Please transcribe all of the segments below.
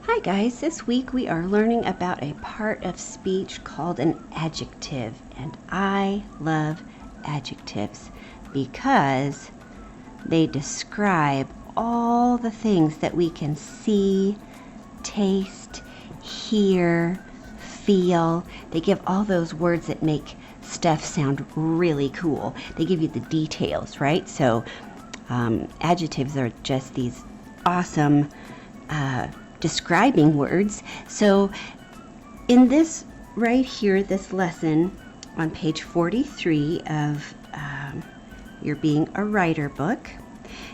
Hi guys, this week we are learning about a part of speech called an adjective, and I love adjectives because they describe all the things that we can see, taste, hear, feel. They give all those words that make stuff sound really cool. They give you the details, right? So adjectives are just these awesome describing words. So in this right here, this lesson on page 43 of your Being a Writer book,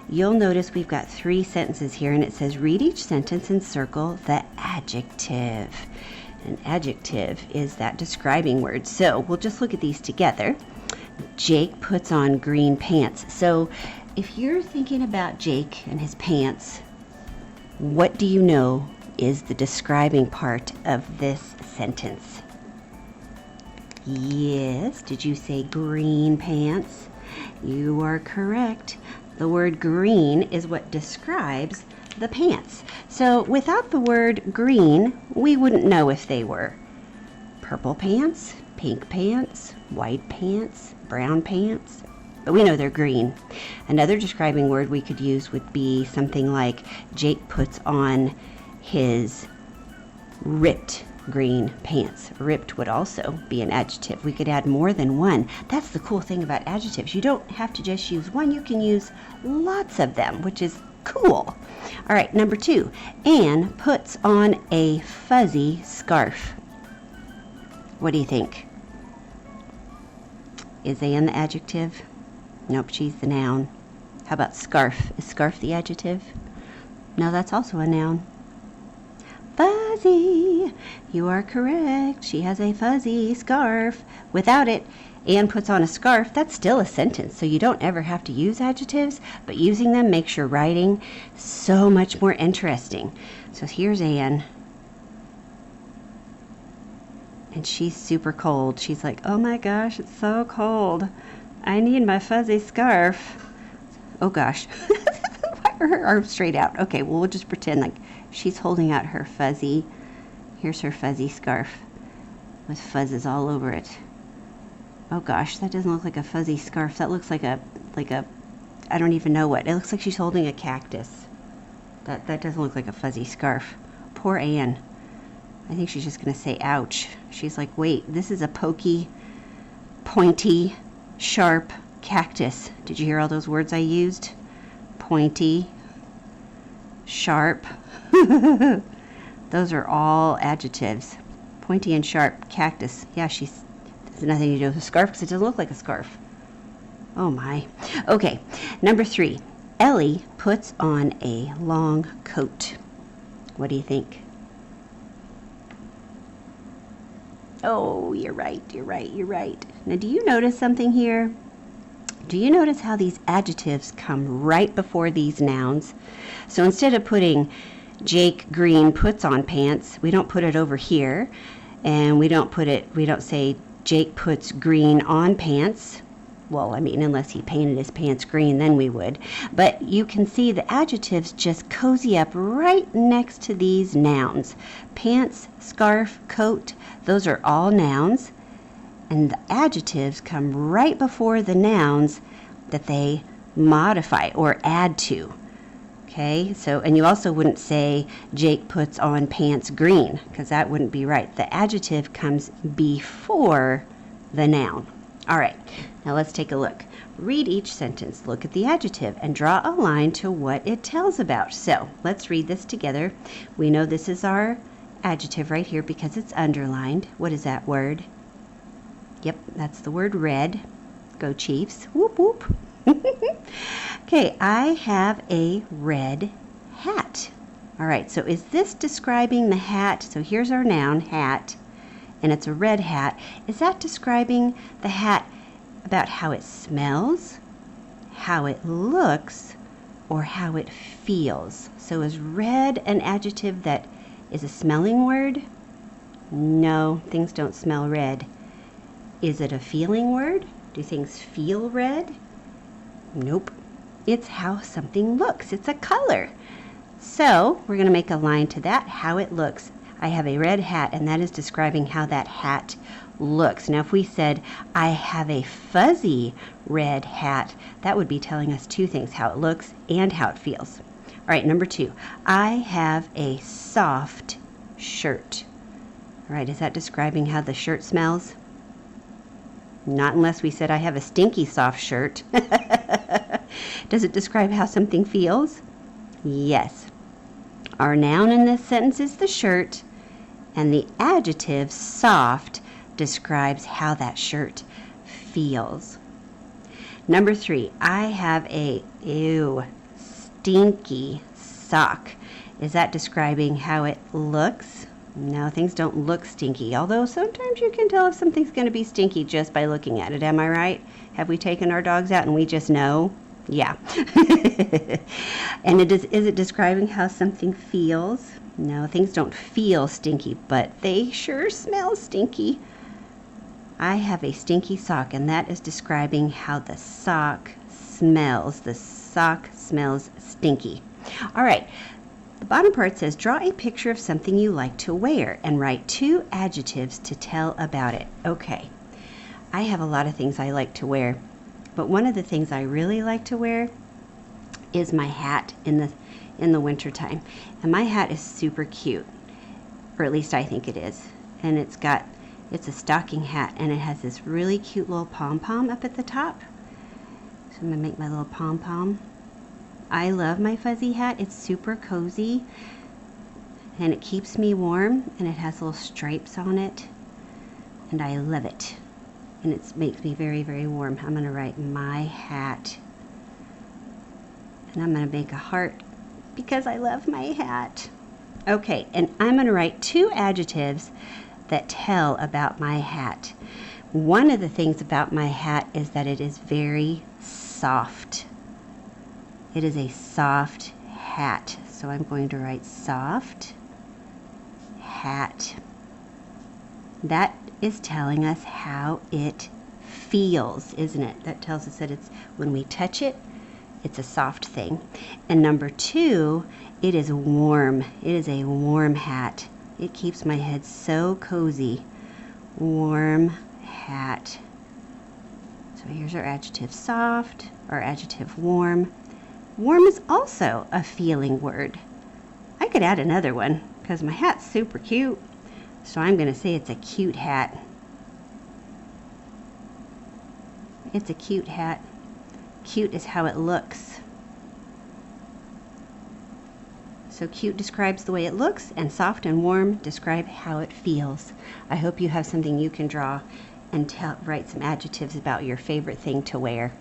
you'll notice we've got 3 sentences here, and it says read each sentence and circle the adjective. An adjective is that describing word. So we'll just look at these together. Jake puts on green pants. So if you're thinking about Jake and his pants, what do you know is the describing part of this sentence? Yes, did you say green pants? You are correct. The word green is what describes the pants. So without the word green, we wouldn't know if they were purple pants, pink pants, white pants, brown pants. But we know they're green. Another describing word we could use would be something like Jake puts on his ripped green pants. Ripped would also be an adjective. We could add more than one. That's the cool thing about adjectives. You don't have to just use one. You can use lots of them, which is cool. All right, number 2. Anne puts on a fuzzy scarf. What do you think? Is Anne the adjective? Nope, she's the noun. How about scarf? Is scarf the adjective? No, that's also a noun. Fuzzy! You are correct. She has a fuzzy scarf. Without it, Anne puts on a scarf. That's still a sentence, so you don't ever have to use adjectives, but using them makes your writing so much more interesting. So here's Anne. And she's super cold. She's like, oh my gosh, it's so cold. I need my fuzzy scarf. Oh gosh. Why are her arms straight out? Okay, well, we'll just pretend like she's holding out her fuzzy. Here's her fuzzy scarf with fuzzes all over it. Oh gosh, that doesn't look like a fuzzy scarf. That looks like a I don't even know what. It looks like she's holding a cactus. That doesn't look like a fuzzy scarf. Poor Anne. I think she's just going to say ouch. She's like, wait, this is a pokey, pointy, sharp cactus. Did you hear all those words I used? Pointy, sharp. Those are all adjectives. Pointy and sharp cactus. Yeah, there's nothing to do with a scarf because it doesn't look like a scarf. Oh my. Okay, number 3. Ellie puts on a long coat. What do you think? Oh, you're right. Now, do you notice something here? Do you notice how these adjectives come right before these nouns? So instead of putting Jake Green puts on pants, we don't put it over here, and we don't say Jake puts green on pants. Well, I mean, unless he painted his pants green, then we would. But you can see the adjectives just cozy up right next to these nouns. Pants, scarf, coat, those are all nouns. And the adjectives come right before the nouns that they modify or add to. Okay, so, and you also wouldn't say Jake puts on pants green, because that wouldn't be right. The adjective comes before the noun. All right, now let's take a look. Read each sentence, look at the adjective, and draw a line to what it tells about. So let's read this together. We know this is our adjective right here because it's underlined. What is that word? Yep, that's the word red. Go Chiefs. Whoop, whoop. Okay, I have a red hat. All right, so is this describing the hat? So here's our noun, hat, and it's a red hat. Is that describing the hat about how it smells, how it looks, or how it feels? So is red an adjective that is a smelling word? No, things don't smell red. Is it a feeling word? Do things feel red? Nope. It's how something looks. It's a color. So we're going to make a line to that, how it looks. I have a red hat, and that is describing how that hat looks. Now, if we said, I have a fuzzy red hat, that would be telling us two things, how it looks and how it feels. All right, number 2, I have a soft shirt. All right, is that describing how the shirt smells? Not unless we said I have a stinky soft shirt. Does it describe how something feels? Yes. Our noun in this sentence is the shirt, and the adjective soft describes how that shirt feels. Number 3, I have a stinky sock. Is that describing how it looks? No, things don't look stinky, although sometimes you can tell if something's going to be stinky just by looking at it. Am I right? Have we taken our dogs out and we just know? Yeah. And is it describing how something feels? No, things don't feel stinky, but they sure smell stinky. I have a stinky sock, and that is describing how the sock smells. The sock smells stinky. All right. The bottom part says, draw a picture of something you like to wear and write 2 adjectives to tell about it. Okay. I have a lot of things I like to wear, but one of the things I really like to wear is my hat in the wintertime. And my hat is super cute, or at least I think it is. And it's a stocking hat, and it has this really cute little pom-pom up at the top. So I'm going to make my little pom-pom. I love my fuzzy hat. It's super cozy, and it keeps me warm, and it has little stripes on it, and I love it. And it makes me very, very warm. I'm going to write my hat, and I'm going to make a heart because I love my hat. Okay, and I'm going to write 2 adjectives that tell about my hat. One of the things about my hat is that it is very soft. It is a soft hat. So I'm going to write soft hat. That is telling us how it feels, isn't it? That tells us that it's when we touch it, it's a soft thing. And number 2, it is warm. It is a warm hat. It keeps my head so cozy. Warm hat. So here's our adjective soft, our adjective warm. Warm is also a feeling word. I could add another one because my hat's super cute. So I'm going to say it's a cute hat. It's a cute hat. Cute is how it looks. So cute describes the way it looks, and soft and warm describe how it feels. I hope you have something you can draw and write some adjectives about your favorite thing to wear.